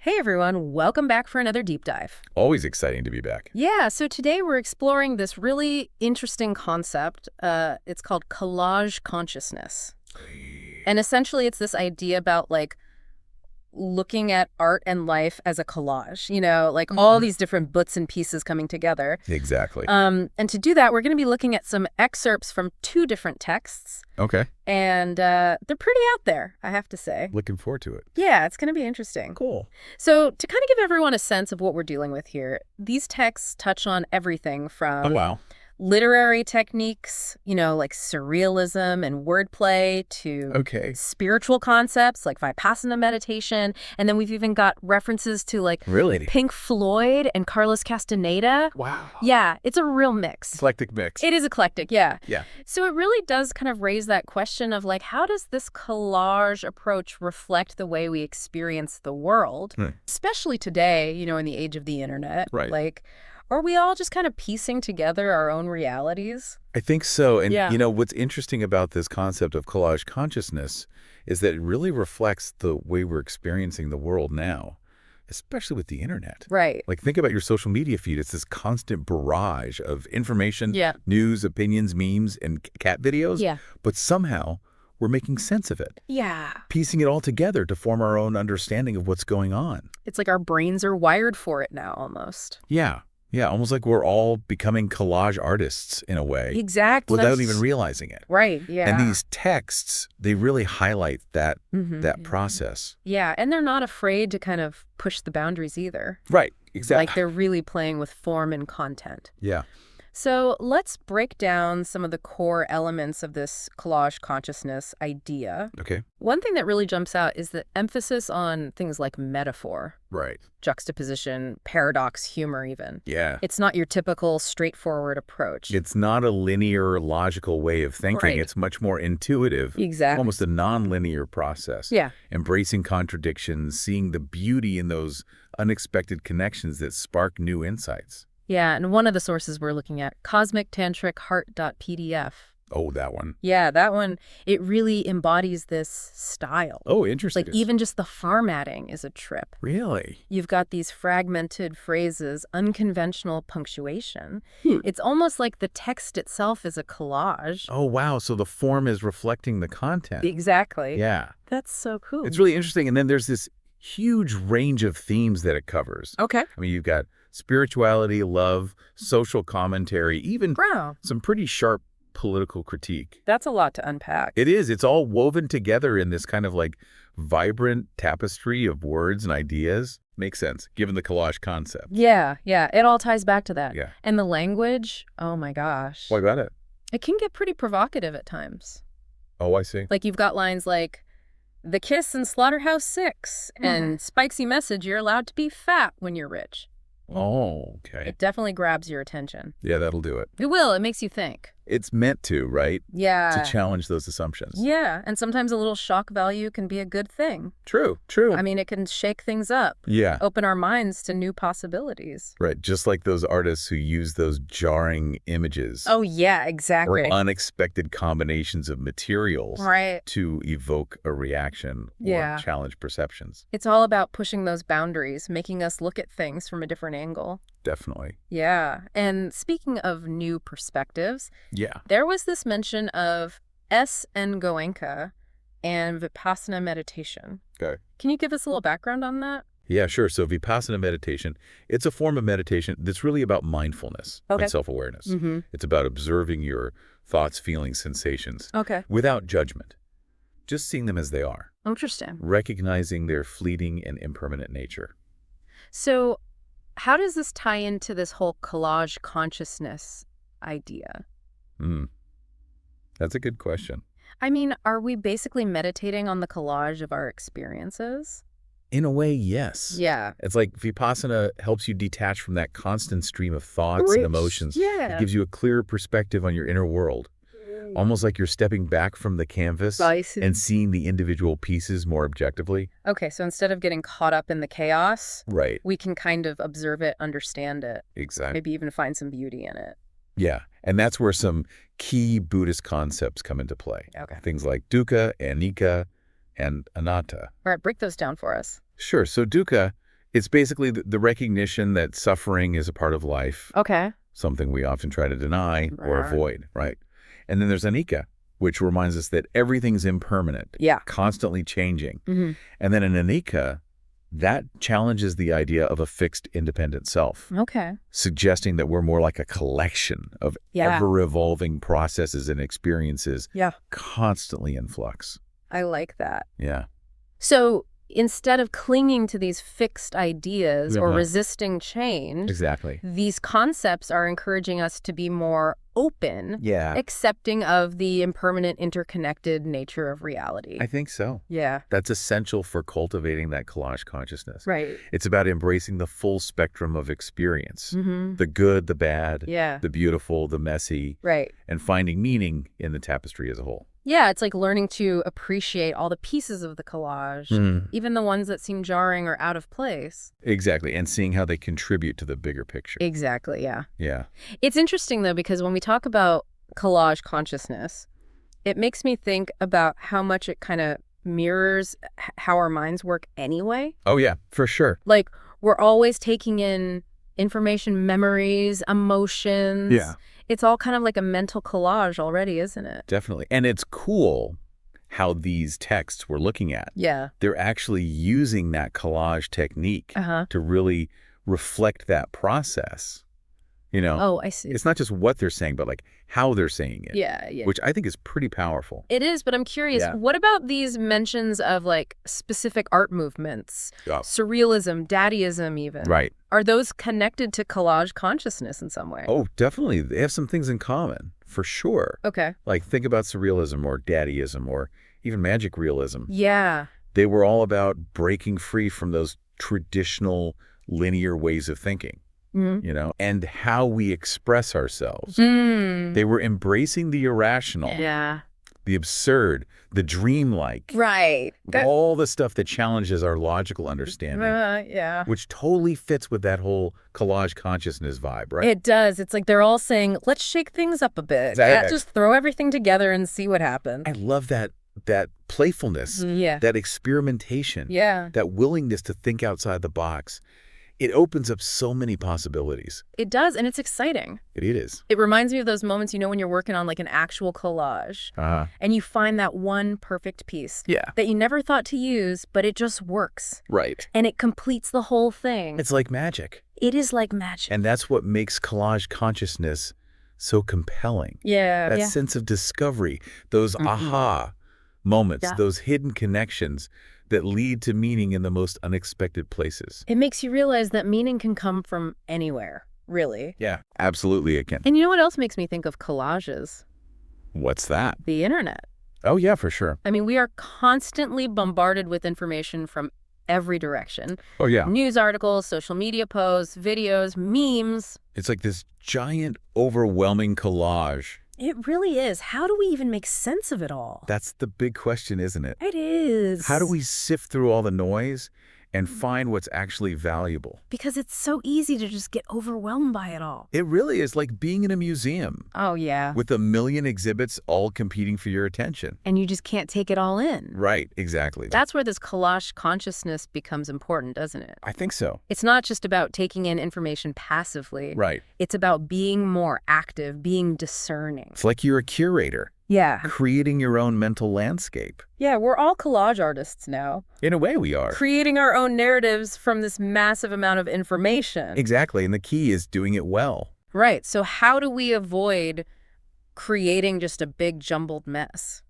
Hey everyone, welcome back for another deep dive. Always exciting to be back. Yeah, so today we're exploring this really interesting concept. It's called collage consciousness. And essentially it's this idea about looking at art and life as a collage, all these different bits and pieces coming together. Exactly. And to do that, we're going to be looking at some excerpts from two different texts. Okay. And they're pretty out there, I have to say. Looking forward to it. Yeah, it's going to be interesting. Cool. So to kind of give everyone a sense of what we're dealing with here, these texts touch on everything from Oh, wow. literary techniques, like surrealism and wordplay, to spiritual concepts like Vipassana meditation. And then we've even got references to Really? Pink Floyd and Carlos Castaneda. Wow. Yeah, it's a real mix. Eclectic mix. It is eclectic, yeah. Yeah. So it really does kind of raise that question of how does this collage approach reflect the way we experience the world, especially today, in the age of the internet. Right. Are we all just kind of piecing together our own realities? I think so. And, Yeah. what's interesting about this concept of collage consciousness is that it really reflects the way we're experiencing the world now, especially with the internet. Right. Think about your social media feed. It's this constant barrage of information, news, opinions, memes, and cat videos. Yeah. But somehow we're making sense of it. Yeah. Piecing it all together to form our own understanding of what's going on. It's like our brains are wired for it now, almost. Yeah. Yeah, almost like we're all becoming collage artists in a way. Exactly. Without even realizing it. Right, yeah. And these texts, they really highlight that process. Yeah, and they're not afraid to kind of push the boundaries either. Right, exactly. They're really playing with form and content. Yeah. So let's break down some of the core elements of this collage consciousness idea. Okay. One thing that really jumps out is the emphasis on things like metaphor, Right. juxtaposition, paradox, humor even. Yeah. It's not your typical straightforward approach. It's not a linear, logical way of thinking. Right. It's much more intuitive. Exactly. Almost a non-linear process. Yeah. Embracing contradictions, seeing the beauty in those unexpected connections that spark new insights. Yeah, and one of the sources we're looking at, Cosmic Tantric Heart.pdf. Oh, that one. Yeah, that one, it really embodies this style. Oh, interesting. Even just the formatting is a trip. Really? You've got these fragmented phrases, unconventional punctuation. It's almost like the text itself is a collage. Oh, wow. So the form is reflecting the content. Exactly. Yeah. That's so cool. It's really interesting. And then there's this huge range of themes that it covers. Okay. I mean, you've got spirituality, love, social commentary, even some pretty sharp political critique. That's a lot to unpack. It is. It's all woven together in this kind of vibrant tapestry of words and ideas. Makes sense, given the collage concept. Yeah. It all ties back to that. Yeah. And the language, oh my gosh. What about it? It can get pretty provocative at times. Oh, I see. You've got lines like, "The kiss in Slaughterhouse 6, and spicy message, you're allowed to be fat when you're rich." Oh, okay. It definitely grabs your attention. Yeah, that'll do it. It will. It makes you think. It's meant to, right? Yeah. To challenge those assumptions. Yeah, and sometimes a little shock value can be a good thing. True. I mean, it can shake things up. Yeah. Open our minds to new possibilities. Right, just like those artists who use those jarring images. Oh, yeah, exactly. Or unexpected combinations of materials. Right. To evoke a reaction or challenge perceptions. It's all about pushing those boundaries, making us look at things from a different angle. Definitely. Yeah. And speaking of new perspectives, yeah, there was this mention of S.N. Goenka and Vipassana meditation. Okay. Can you give us a little background on that? Yeah, sure. So Vipassana meditation, it's a form of meditation that's really about mindfulness and self-awareness. It's about observing your thoughts, feelings, sensations without judgment, just seeing them as they are. Interesting. Recognizing their fleeting and impermanent nature. So how does this tie into this whole collage consciousness idea? That's a good question. I mean, are we basically meditating on the collage of our experiences? In a way, yes. Yeah. It's like Vipassana helps you detach from that constant stream of thoughts and emotions. Yeah. It gives you a clearer perspective on your inner world. Almost like you're stepping back from the canvas and seeing the individual pieces more objectively. Okay, so instead of getting caught up in the chaos, right, we can kind of observe it, understand it. Exactly. Maybe even find some beauty in it. Yeah, and that's where some key Buddhist concepts come into play. Okay. Things like dukkha, anicca, and anatta. All right, break those down for us. Sure. So dukkha It's basically the recognition that suffering is a part of life. Okay. Something we often try to deny or avoid, right? And then there's anicca, which reminds us that everything's impermanent, constantly changing. And then in anicca, that challenges the idea of a fixed, independent self. Okay. Suggesting that we're more like a collection of ever-evolving processes and experiences, constantly in flux. I like that. Yeah. So instead of clinging to these fixed ideas or resisting change, these concepts are encouraging us to be more open, accepting of the impermanent, interconnected nature of reality. I think so. Yeah. That's essential for cultivating that collage consciousness. Right. It's about embracing the full spectrum of experience, the good, the bad, the beautiful, the messy, and finding meaning in the tapestry as a whole. Yeah, it's like learning to appreciate all the pieces of the collage, even the ones that seem jarring or out of place. Exactly, and seeing how they contribute to the bigger picture. Exactly, yeah. Yeah. It's interesting, though, because when we talk about collage consciousness, it makes me think about how much it kind of mirrors how our minds work anyway. Oh, yeah, for sure. Like, we're always taking in information, memories, emotions. Yeah. It's all kind of like a mental collage already, isn't it? Definitely. And it's cool how these texts we're looking at, they're actually using that collage technique to really reflect that process. You know? Oh, I see. It's not just what they're saying, but like how they're saying it. Yeah. Which I think is pretty powerful. It is, but I'm curious, what about these mentions of like specific art movements, surrealism, daddyism even? Right. Are those connected to collage consciousness in some way? Oh, definitely. They have some things in common, for sure. Okay. Like think about surrealism or daddyism or even magic realism. Yeah. They were all about breaking free from those traditional linear ways of thinking. You know, and how we express ourselves. They were embracing the irrational, the absurd, the dreamlike, all the stuff that challenges our logical understanding, which totally fits with that whole collage consciousness vibe, right? It does. It's like they're all saying, let's shake things up a bit. Just throw everything together and see what happens. I love that playfulness, that experimentation, that willingness to think outside the box. It opens up so many possibilities. It does, and it's exciting. It is. It reminds me of those moments, you know, when you're working on like an actual collage, and you find that one perfect piece that you never thought to use, but it just works. Right. And it completes the whole thing. It's like magic. It is like magic. And that's what makes collage consciousness so compelling. Yeah. That sense of discovery, those aha moments, those hidden connections that lead to meaning in the most unexpected places. It makes you realize that meaning can come from anywhere, really. Yeah, absolutely it can. And you know what else makes me think of collages? What's that? The internet. Oh, yeah, for sure. I mean, we are constantly bombarded with information from every direction. Oh, yeah. News articles, social media posts, videos, memes. It's like this giant, overwhelming collage. It really is. How do we even make sense of it all? That's the big question, isn't it? It is. How do we sift through all the noise and find what's actually valuable? Because it's so easy to just get overwhelmed by it all. It really is like being in a museum. Oh, yeah. With a million exhibits all competing for your attention. And you just can't take it all in. Right, exactly. That's where this collage consciousness becomes important, doesn't it? I think so. It's not just about taking in information passively. Right. It's about being more active, being discerning. It's like you're a curator. Yeah. Creating your own mental landscape. Yeah, we're all collage artists now. In a way we are. Creating our own narratives from this massive amount of information. Exactly, and the key is doing it well. Right, so how do we avoid creating just a big jumbled mess?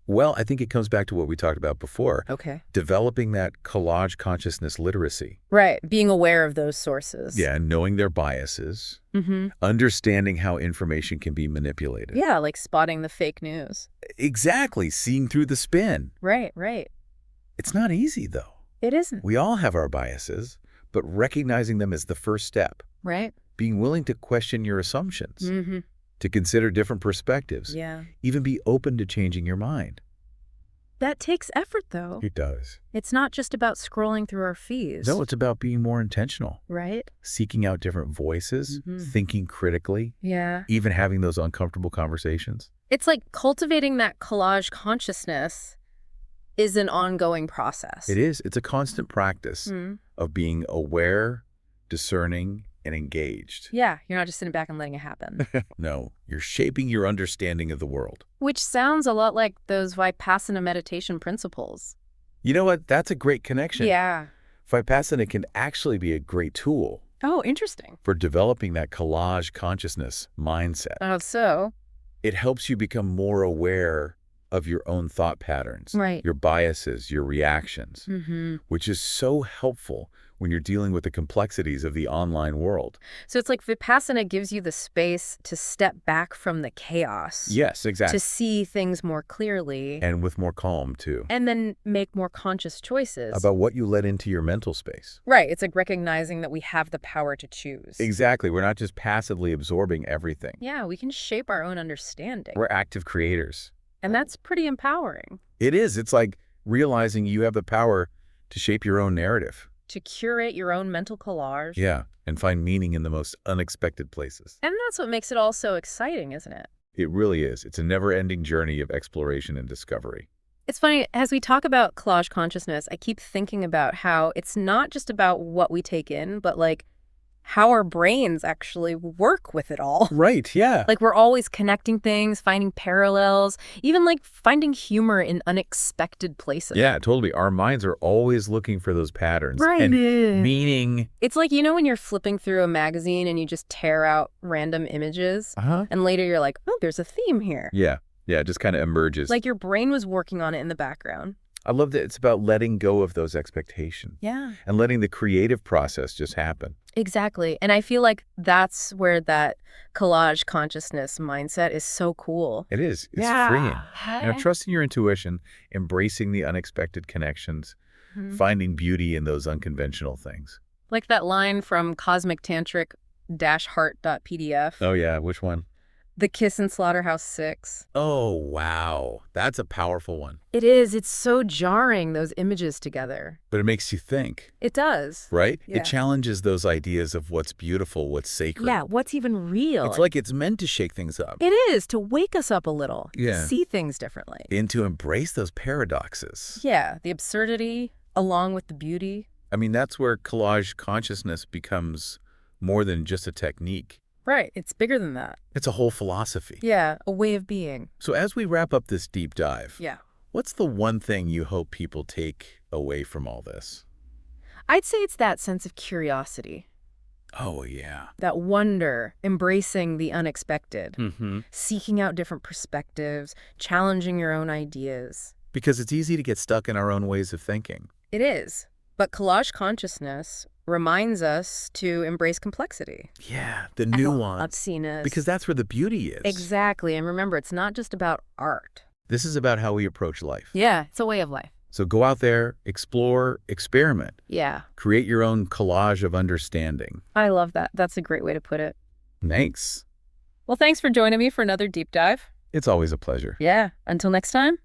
Well, I think it comes back to what we talked about before. Okay. Developing that collage consciousness literacy. Right, being aware of those sources. Yeah, knowing their biases. Understanding how information can be manipulated. Yeah, like spotting the fake news. Exactly, seeing through the spin. Right. It's not easy, though. It isn't. We all have our biases, but recognizing them is the first step. Right. Being willing to question your assumptions. To consider different perspectives. Yeah. Even be open to changing your mind. That takes effort, though. It does. It's not just about scrolling through our feeds. No, it's about being more intentional. Right. Seeking out different voices, thinking critically. Yeah. Even having those uncomfortable conversations. It's like cultivating that collage consciousness is an ongoing process. It is. It's a constant practice of being aware, discerning, and engaged. Yeah, you're not just sitting back and letting it happen. No, you're shaping your understanding of the world. Which sounds a lot like those Vipassana meditation principles. You know what? That's a great connection. Yeah. Vipassana can actually be a great tool. Oh, interesting. For developing that collage consciousness mindset. Oh, so? It helps you become more aware of your own thought patterns, right. your biases, your reactions, which is so helpful when you're dealing with the complexities of the online world. So it's like Vipassana gives you the space to step back from the chaos. Yes, exactly. To see things more clearly. And with more calm, too. And then make more conscious choices. About what you let into your mental space. Right. It's like recognizing that we have the power to choose. Exactly. We're not just passively absorbing everything. Yeah, we can shape our own understanding. We're active creators. And that's pretty empowering. It is. It's like realizing you have the power to shape your own narrative. To curate your own mental collage. Yeah, and find meaning in the most unexpected places. And that's what makes it all so exciting, isn't it? It really is. It's a never-ending journey of exploration and discovery. It's funny, as we talk about collage consciousness, I keep thinking about how it's not just about what we take in, but like how our brains actually work with it all. Right, yeah. Like we're always connecting things, finding parallels, even like finding humor in unexpected places. Yeah, totally. Our minds are always looking for those patterns. Right. And meaning. It's like, you know, when you're flipping through a magazine and you just tear out random images, and later you're like, oh, there's a theme here. Yeah, it just kind of emerges. Like your brain was working on it in the background. I love that it's about letting go of those expectations. Yeah. And letting the creative process just happen. Exactly. And I feel like that's where that collage consciousness mindset is so cool. It is. It's freeing. You know, trusting your intuition, embracing the unexpected connections, finding beauty in those unconventional things. Like that line from Cosmic Tantric -heart.pdf. Oh, yeah. Which one? The Kiss in Slaughterhouse 6. Oh, wow. That's a powerful one. It is. It's so jarring, those images together. But it makes you think. It does. Right? Yeah. It challenges those ideas of what's beautiful, what's sacred. Yeah, what's even real. It's like it's meant to shake things up. It is, to wake us up a little. Yeah. See things differently. And to embrace those paradoxes. Yeah, the absurdity along with the beauty. I mean, that's where collage consciousness becomes more than just a technique. Right. It's bigger than that. It's a whole philosophy. Yeah, a way of being. So as we wrap up this deep dive, yeah, what's the one thing you hope people take away from all this? I'd say it's that sense of curiosity. Oh, yeah. That wonder, embracing the unexpected, seeking out different perspectives, challenging your own ideas. Because it's easy to get stuck in our own ways of thinking. It is. But collage consciousness reminds us to embrace complexity. Yeah, the nuance. Obsceneness. Because that's where the beauty is. Exactly. And remember, it's not just about art. This is about how we approach life. Yeah, it's a way of life. So go out there, explore, experiment. Yeah. Create your own collage of understanding. I love that. That's a great way to put it. Thanks. Well, thanks for joining me for another deep dive. It's always a pleasure. Yeah. Until next time.